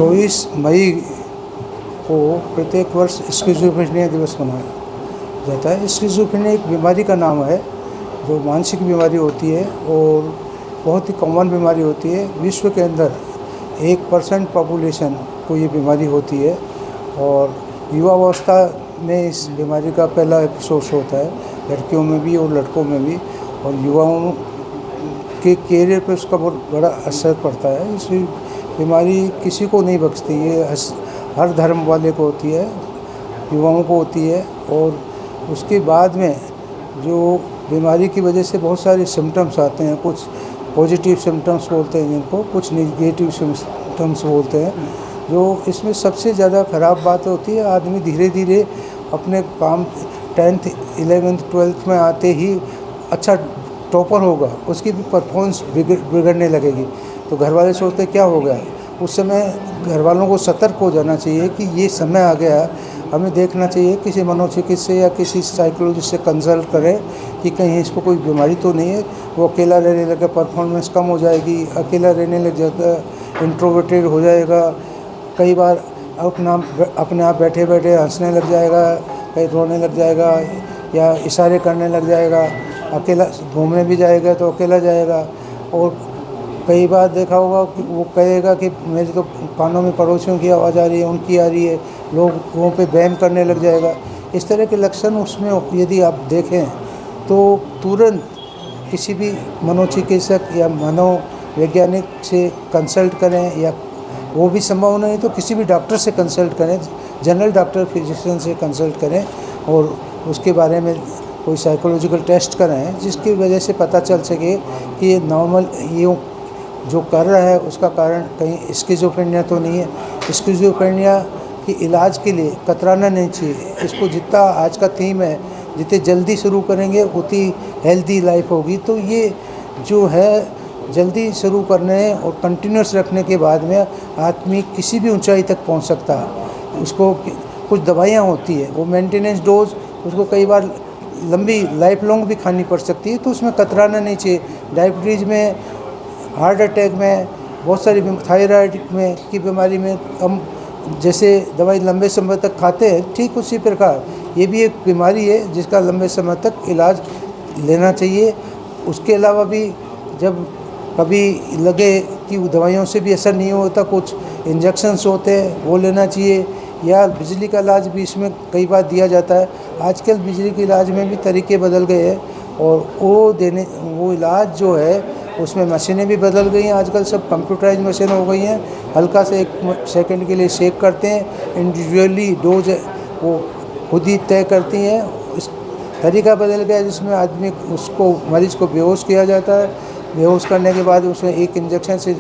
24 मई को प्रत्येक वर्ष स्किज़ोफ्रेनिया दिवस मनाया जाता है। स्किज़ोफ्रेनिया एक बीमारी का नाम है जो मानसिक बीमारी होती है और बहुत ही कॉमन बीमारी होती है। विश्व के अंदर 1% पॉपुलेशन को ये बीमारी होती है और युवावस्था में इस बीमारी का पहला एपिसोड होता है, लड़कियों में भी और लड़कों में भी, और युवाओं के कैरियर पर उसका बहुत बड़ा असर पड़ता है। इस बीमारी किसी को नहीं बख्शती, ये हर धर्म वाले को होती है, युवाओं को होती है। और उसके बाद में जो बीमारी की वजह से बहुत सारे सिम्टम्स आते हैं, कुछ पॉजिटिव सिम्टम्स बोलते हैं जिनको, कुछ नेगेटिव सिम्टम्स बोलते हैं। जो इसमें सबसे ज़्यादा ख़राब बात होती है, आदमी धीरे धीरे अपने काम 10th 11th 12th में आते ही अच्छा टॉपर होगा, उसकी भी परफॉर्मेंस बिगड़ने लगेगी। तो घर वाले सोचते क्या हो गया। उस समय घर वालों को सतर्क हो जाना चाहिए कि ये समय आ गया, हमें देखना चाहिए, किसी मनोचिकित्सक या किसी साइकोलॉजिस्ट से कंसल्ट करें कि कहीं इसको कोई बीमारी तो नहीं है। वो अकेला रहने लगा, परफॉर्मेंस कम हो जाएगी, अकेला रहने लग जाएगा, इंट्रोवर्टेड हो जाएगा, कई बार अपने आप बैठे बैठे हंसने लग जाएगा, कहीं रोने लग जाएगा या इशारे करने लग जाएगा, अकेला घूमने भी जाएगा तो अकेला जाएगा। और कई बार देखा होगा कि वो कहेगा कि मेरे तो कानों में पड़ोसियों की आवाज़ आ रही है, उनकी आ रही है, लोगों पे वहम करने लग जाएगा। इस तरह के लक्षण उसमें यदि आप देखें तो तुरंत किसी भी मनोचिकित्सक या मनोवैज्ञानिक से कंसल्ट करें, या वो भी संभव नहीं तो किसी भी डॉक्टर से कंसल्ट करें, जनरल डॉक्टर फिजिशियन से कंसल्ट करें और उसके बारे में कोई साइकोलॉजिकल टेस्ट कराएं, जिसकी वजह से पता चल सके कि ये नॉर्मल ये जो कर रहा है उसका कारण कहीं स्किज़ोफ्रेनिया तो नहीं है। स्किज़ोफ्रेनिया के इलाज के लिए कतराना नहीं चाहिए। इसको जितना आज का थीम है, जितने जल्दी शुरू करेंगे उतनी हेल्दी लाइफ होगी। तो ये जो है जल्दी शुरू करने और कंटिन्यूस रखने के बाद में आदमी किसी भी ऊंचाई तक पहुंच सकता है। उसको कुछ दवाइयाँ होती है, वो मेंटेनेंस डोज उसको कई बार लंबी लाइफ लॉन्ग भी खानी पड़ सकती है, तो उसमें कतराना नहीं चाहिए। डायबिटीज़ में, हार्ट अटैक में, बहुत सारी थायराइड में की बीमारी में हम जैसे दवाई लंबे समय तक खाते हैं, ठीक उसी प्रकार ये भी एक बीमारी है जिसका लंबे समय तक इलाज लेना चाहिए। उसके अलावा भी जब कभी लगे कि दवाइयों से भी असर नहीं होता, कुछ इंजेक्शन्स होते हैं वो लेना चाहिए, या बिजली का इलाज भी इसमें कई बार दिया जाता है। आजकल बिजली के इलाज में भी तरीके बदल गए हैं और वो इलाज जो है उसमें मशीनें भी बदल गई हैं। आजकल सब कंप्यूटराइज मशीन हो गई हैं। हल्का से 1 सेकंड के लिए शेक करते हैं, इंडिविजुअली डोज वो खुद ही तय करती हैं। इस तरीका बदल गया जिसमें आदमी उसको मरीज़ को बेहोश किया जाता है। बेहोश करने के बाद उसमें एक इंजेक्शन से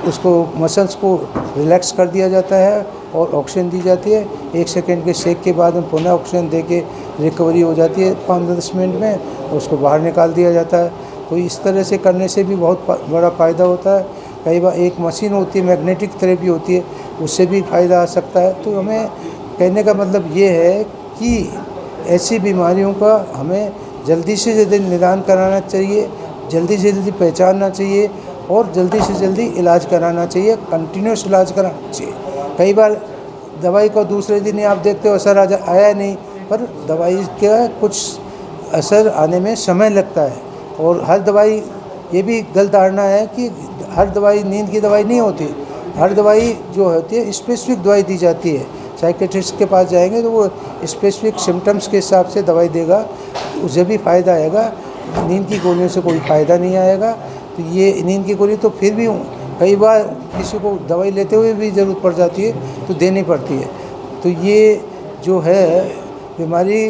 उसको मसल्स को रिलैक्स कर दिया जाता है और ऑक्सीजन दी जाती है। 1 सेकंड के शेक के बाद हम पुनः ऑक्सीजन दे के रिकवरी हो जाती है 5-10 मिनट में, और उसको बाहर निकाल दिया जाता है। तो इस तरह से करने से भी बहुत बड़ा फ़ायदा होता है। कई बार एक मशीन होती है, मैग्नेटिक थेरेपी होती है, उससे भी फ़ायदा आ सकता है। तो हमें कहने का मतलब ये है कि ऐसी बीमारियों का हमें जल्दी से जल्दी निदान कराना चाहिए, जल्दी से जल्दी पहचानना चाहिए और जल्दी से जल्दी इलाज कराना चाहिए, कंटिन्यूस इलाज कराना चाहिए। कई बार दवाई को दूसरे दिन ही आप देखते हो असर आया नहीं, पर दवाई का कुछ असर आने में समय लगता है। और हर दवाई, ये भी गलत धारणा है कि हर दवाई नींद की दवाई नहीं होती। हर दवाई जो होती है स्पेसिफिक दवाई दी जाती है। साइकेट्रिस्ट के पास जाएंगे तो वो स्पेसिफिक सिम्टम्स के हिसाब से दवाई देगा, उसे भी फ़ायदा आएगा। नींद की गोलियों से कोई फ़ायदा नहीं आएगा। तो ये नींद की गोली तो फिर भी कई बार किसी को दवाई लेते हुए भी ज़रूरत पड़ जाती है तो देनी पड़ती है। तो ये जो है बीमारी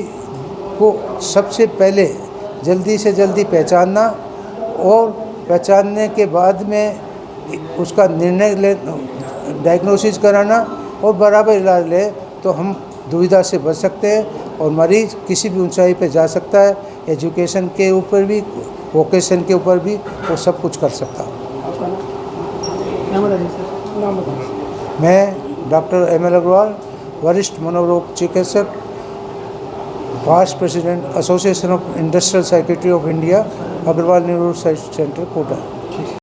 को सबसे पहले जल्दी से जल्दी पहचानना और पहचानने के बाद में उसका निर्णय ले, डायग्नोसिस कराना और बराबर इलाज ले, तो हम दुविधा से बच सकते हैं और मरीज़ किसी भी ऊंचाई पे जा सकता है। एजुकेशन के ऊपर भी, वोकेशन के ऊपर भी वो सब कुछ कर सकता है। मैं डॉक्टर ML अग्रवाल, वरिष्ठ मनोरोग चिकित्सक, vice president association of industrial psychiatry of India, Agarwal neuro centre, Kota.